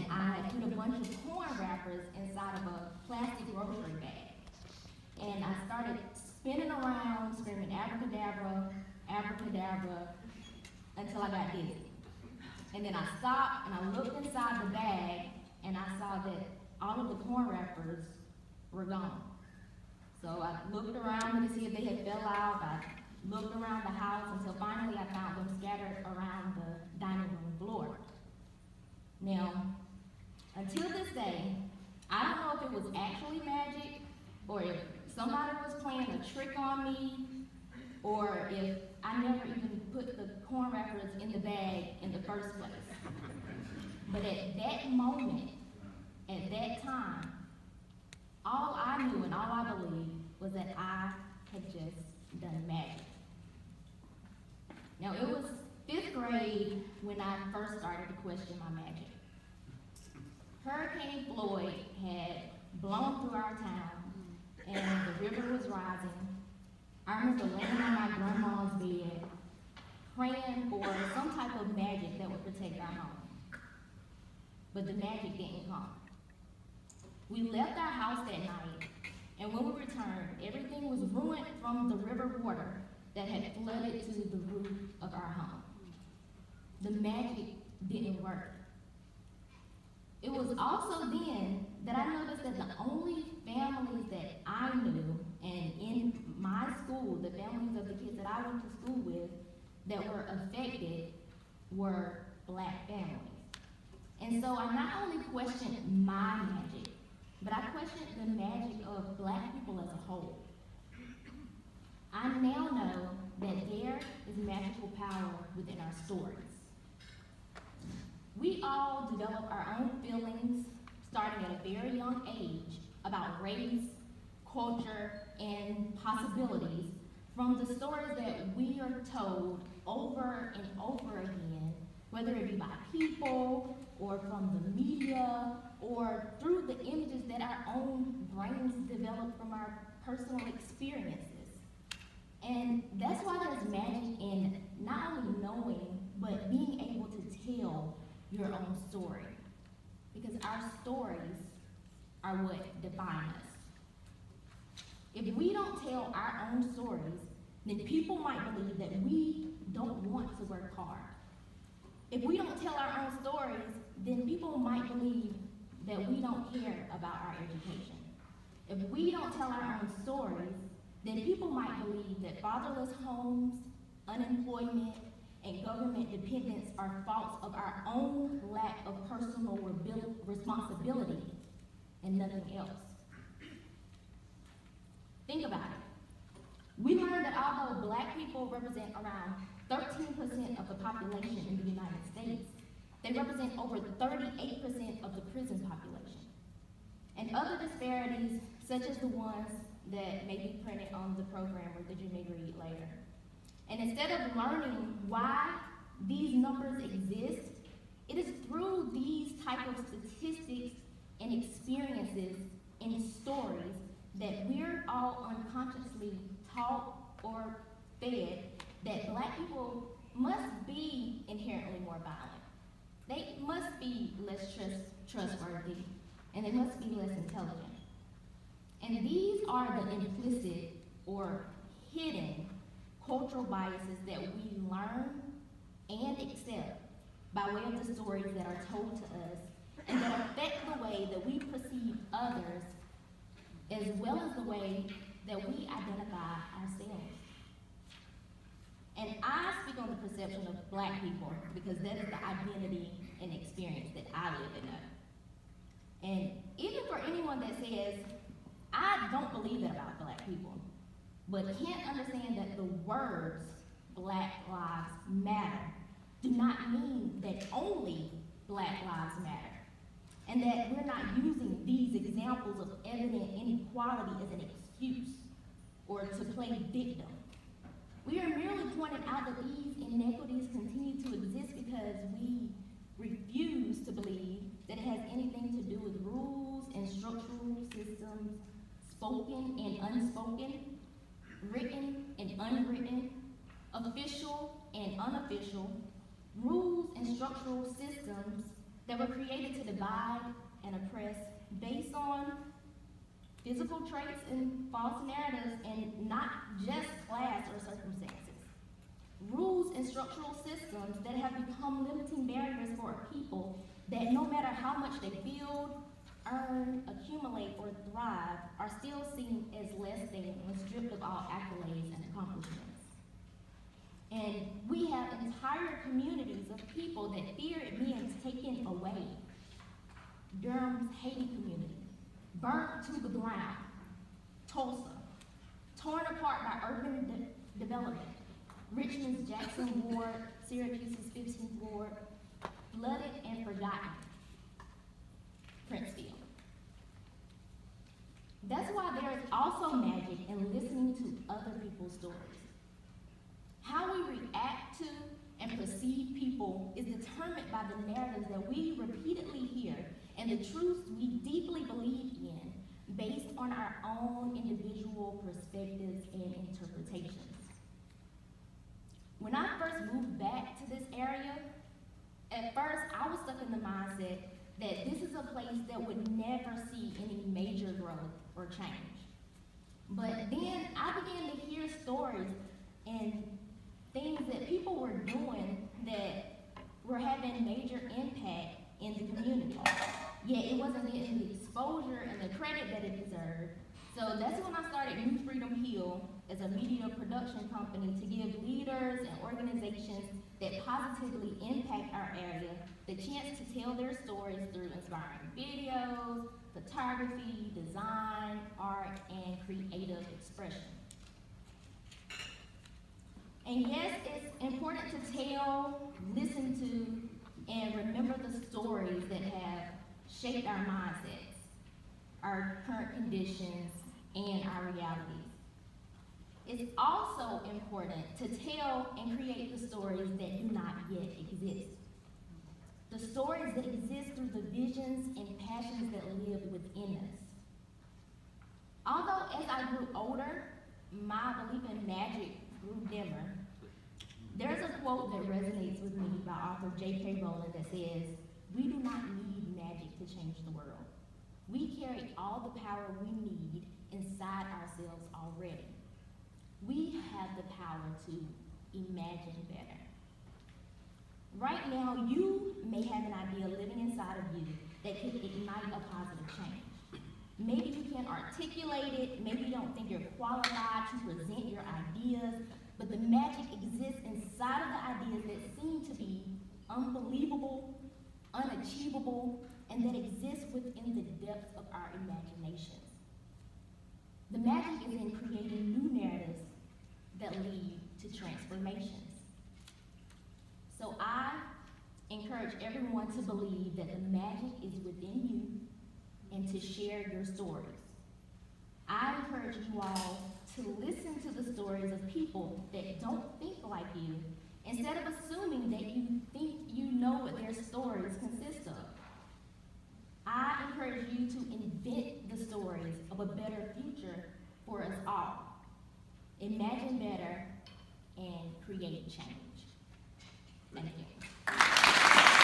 I had put a bunch of corn wrappers inside of a plastic grocery bag. And I started spinning around, screaming abracadabra, abracadabra, until I got dizzy. And then I stopped and I looked inside the bag and I saw that all of the corn wrappers were gone. So I looked around to see if they had fell out. I looked around the house until finally I found them scattered around the dining room floor. Now, until this day, I don't know if it was actually magic or if somebody was playing a trick on me or if I never even put the corn wrappers in the bag in the first place. But at that moment, at that time, all I knew and all I believed was that I had just done magic. Now, it was 5th grade when I first started to question my magic. Hurricane Floyd had blown through our town, and the river was rising. I remember laying on my grandma's bed, praying for some type of magic that would protect our home. But the magic didn't come. We left our house that night, and when we returned, everything was ruined from the river water that had flooded to the roof of our home. The magic didn't work. It was also then that I noticed that the only families that I knew, and in my school, the families of the kids that I went to school with, that were affected were Black families. And so I not only questioned my magic, but I questioned the magic of Black people as a whole. I now know that there is magical power within our stories. We all develop our own feelings, starting at a very young age, about race, culture, and possibilities from the stories that we are told over and over again, whether it be by people, or from the media, or through the images that our own brains develop from our personal experiences. And that's why there's magic in not only knowing, but being able to tell your own story. Because our stories are what define us. If we don't tell our own stories, then people might believe that we don't want to work hard. If we don't tell our own stories, then people might believe that we don't care about our education. If we don't tell our own stories, then people might believe that fatherless homes, unemployment, and government dependence are faults of our own lack of personal responsibility and nothing else. Think about it. We learned that although Black people represent around 13% of the population in the United States, they represent over 38% of the prison population. And other disparities, such as the ones that may be printed on the program or that you may read later. And instead of learning why these numbers exist, it is through these type of statistics and experiences and stories that we're all unconsciously taught or fed that Black people must be inherently more violent. They must be less trustworthy, and they must be less intelligent. And these are the implicit or hidden cultural biases that we learn and accept by way of the stories that are told to us and that affect the way that we perceive others as well as the way that we identify ourselves. And I speak on the perception of Black people because that is the identity and experience that I live in. And even for anyone that says, I don't believe that about Black people, but can't understand that the words Black Lives Matter do not mean that only Black lives matter, and that we're not using these examples of evident inequality as an excuse or to play victim. We are merely pointing out that these inequities continue to exist because we refuse to believe that it has anything to do with rules and structural systems, spoken and unspoken, written and unwritten, official and unofficial, rules and structural systems that were created to divide and oppress based on physical traits and false narratives, and not just class or circumstances. Rules and structural systems that have become limiting barriers for a people that no matter how much they build, earn, accumulate, or thrive, are still seen as less than when stripped of all accolades and accomplishments. And we have entire communities of people that fear it being taken away. Durham's Haiti community, burnt to the ground. Tulsa, torn apart by urban development. Richmond's Jackson Ward, Syracuse's 15th Ward, flooded and forgotten. Princeville. That's why there is also magic in listening to other people's stories. How we react to and perceive people is determined by the narratives that we repeatedly hear and the truths we deeply believe in based on our own individual perspectives and interpretations. When I first moved back to this area, at first I was stuck in the mindset that this is a place that would never see any major growth or change. But then I began to hear stories and things that people were doing that were having major impact in the community. Yet it wasn't getting the exposure and the credit that it deserved. So that's when I started New Freedom Hill as a media production company to give leaders and organizations that positively impact our area the chance to tell their stories through inspiring videos, photography, design, art, and creative expression. And yes, it's important to tell, listen to, and remember the stories that have shaped our mindsets, our current conditions, and our realities. It's also important to tell and create the stories that do not yet exist. The stories that exist through the visions and passions that live within us. Although as I grew older, my belief in magic grew dimmer, there's a quote that resonates with me by author J.K. Rowling that says, "We do not need magic to change the world. We carry all the power we need inside ourselves already. We have the power to imagine better." Right now, you may have an idea living inside of you that could ignite a positive change. Maybe you can't articulate it, maybe you don't think you're qualified to present your ideas, but the magic exists inside of the ideas that seem to be unbelievable, unachievable, and that exist within the depths of our imaginations. The magic is in creating new narratives that lead to transformations. So I encourage everyone to believe that the magic is within you and to share your stories. I encourage you all to listen to the stories of people that don't think like you, instead of assuming that you think you know what their stories consist of. I encourage you to invent the stories of a better future for us all. Imagine better and create change. Thank you.